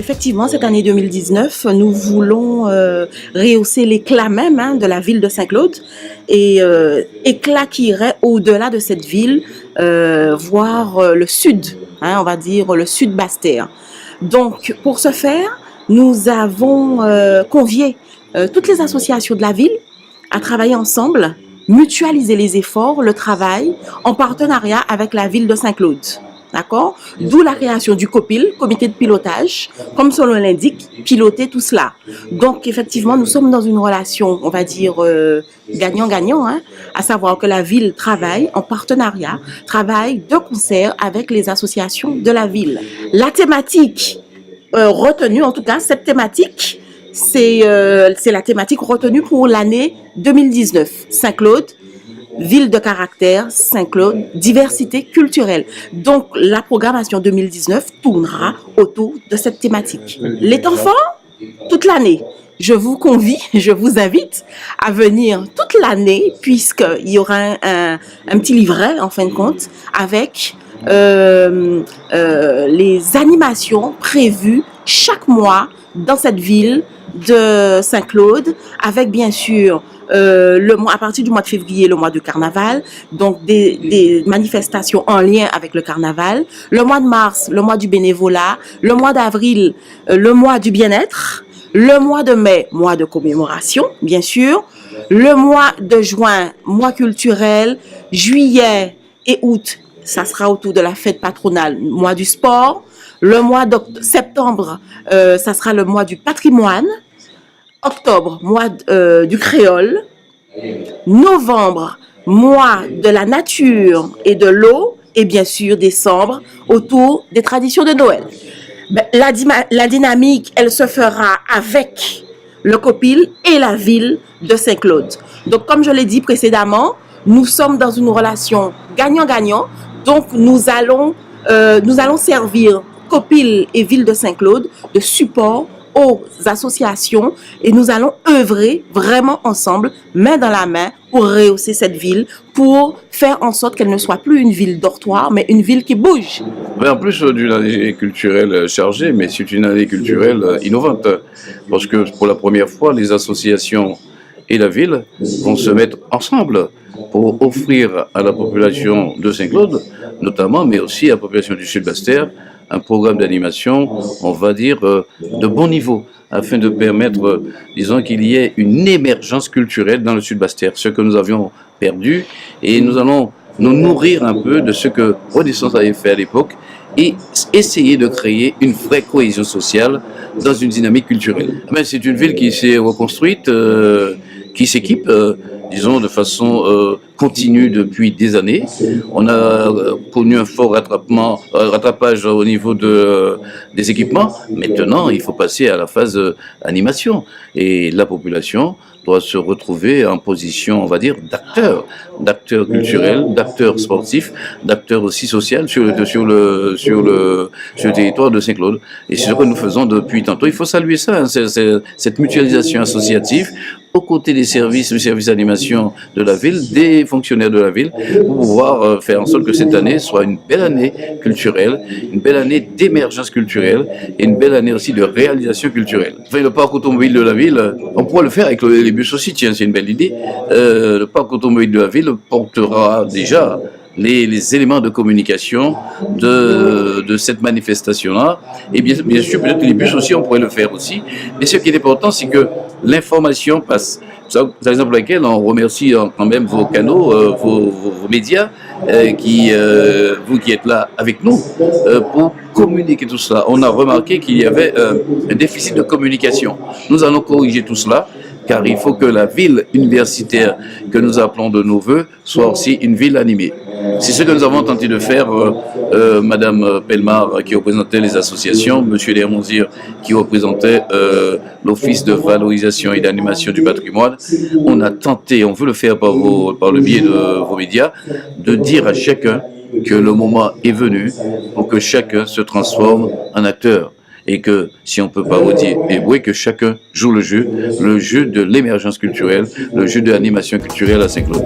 effectivement, cette année 2019, nous voulons rehausser l'éclat même de la ville de Saint-Claude et éclat qui irait au-delà de cette ville, voire le sud, on va dire le sud Basse-Terre. Donc, pour ce faire, nous avons convié toutes les associations de la ville à travailler ensemble, mutualiser les efforts, le travail, en partenariat avec la ville de Saint-Claude. D'accord? D'où la création du COPIL, comité de pilotage, comme son nom l'indique, piloter tout cela. Donc, effectivement, nous sommes dans une relation, on va dire, gagnant-gagnant, à savoir que la ville travaille en partenariat, travaille de concert avec les associations de la ville. La thématique retenue, en tout cas, cette thématique, c'est la thématique retenue pour l'année 2019. Saint-Claude, ville de caractère, Saint-Claude, diversité culturelle. Donc, la programmation 2019 tournera autour de cette thématique. Les temps forts, toute l'année. Je vous convie, je vous invite à venir toute l'année, puisqu'il y aura un petit livret, en fin de compte, avec les animations prévues chaque mois dans cette ville de Saint-Claude, avec bien sûr à partir du mois de février, le mois du carnaval, donc des manifestations en lien avec le carnaval, le mois de mars, le mois du bénévolat, le mois d'avril, le mois du bien-être, le mois de mai, mois de commémoration, bien sûr, le mois de juin, mois culturel, juillet et août, ça sera autour de la fête patronale, mois du sport, le mois de septembre, ça sera le mois du patrimoine, octobre, mois du créole, novembre, mois de la nature et de l'eau, et bien sûr décembre, autour des traditions de Noël. La dynamique, elle se fera avec le COPIL et la ville de Saint-Claude. Donc, comme je l'ai dit précédemment, nous sommes dans une relation gagnant-gagnant. Donc, nous allons servir COPIL et ville de Saint-Claude de support aux associations et nous allons œuvrer vraiment ensemble, main dans la main, pour rehausser cette ville, pour faire en sorte qu'elle ne soit plus une ville dortoir, mais une ville qui bouge. Mais en plus d'une année culturelle chargée, mais c'est une année culturelle innovante, parce que pour la première fois, les associations et la ville vont se mettre ensemble pour offrir à la population de Saint-Claude, notamment, mais aussi à la population du Sud-Basse-Terre, un programme d'animation, on va dire, de bon niveau, afin de permettre, disons, qu'il y ait une émergence culturelle dans le Sud-Basse-Terre, ce que nous avions perdu, et nous allons nous nourrir un peu de ce que Renaissance avait fait à l'époque, et essayer de créer une vraie cohésion sociale dans une dynamique culturelle. Mais c'est une ville qui s'est reconstruite, qui s'équipe, disons, de façon continue depuis des années. On a connu un fort rattrapage au niveau des équipements. Maintenant, il faut passer à la phase animation. Et la population doit se retrouver en position, on va dire, d'acteurs culturels, d'acteurs sportifs, d'acteurs aussi sociaux sur le territoire de Saint-Claude. Et c'est ce que nous faisons depuis tantôt. Il faut saluer ça, cette mutualisation associative aux côtés des services d'animation de la ville, des fonctionnaires de la ville, pour pouvoir faire en sorte que cette année soit une belle année culturelle, une belle année d'émergence culturelle et une belle année aussi de réalisation culturelle. Enfin, le parc automobile de la ville, on pourra le faire avec les bus aussi, tiens, c'est une belle idée. Le parc automobile de la ville portera déjà les éléments de communication de cette manifestation-là. Et bien sûr, peut-être que les bus aussi, on pourrait le faire aussi. Mais ce qui est important, c'est que l'information passe. C'est la raison pour laquelle on remercie quand même vos canaux, vos médias, vous qui êtes là avec nous, pour communiquer tout cela. On a remarqué qu'il y avait un déficit de communication. Nous allons corriger tout cela, car il faut que la ville universitaire que nous appelons de nos voeux soit aussi une ville animée. C'est ce que nous avons tenté de faire, Madame Pellemard qui représentait les associations, Monsieur Lermonzir qui représentait l'Office de valorisation et d'animation du patrimoine. On a tenté, on veut le faire par le biais de vos médias, de dire à chacun que le moment est venu pour que chacun se transforme en acteur. Et que, si on peut parodier et oui, que chacun joue le jeu de l'émergence culturelle, le jeu de l'animation culturelle à Saint-Claude.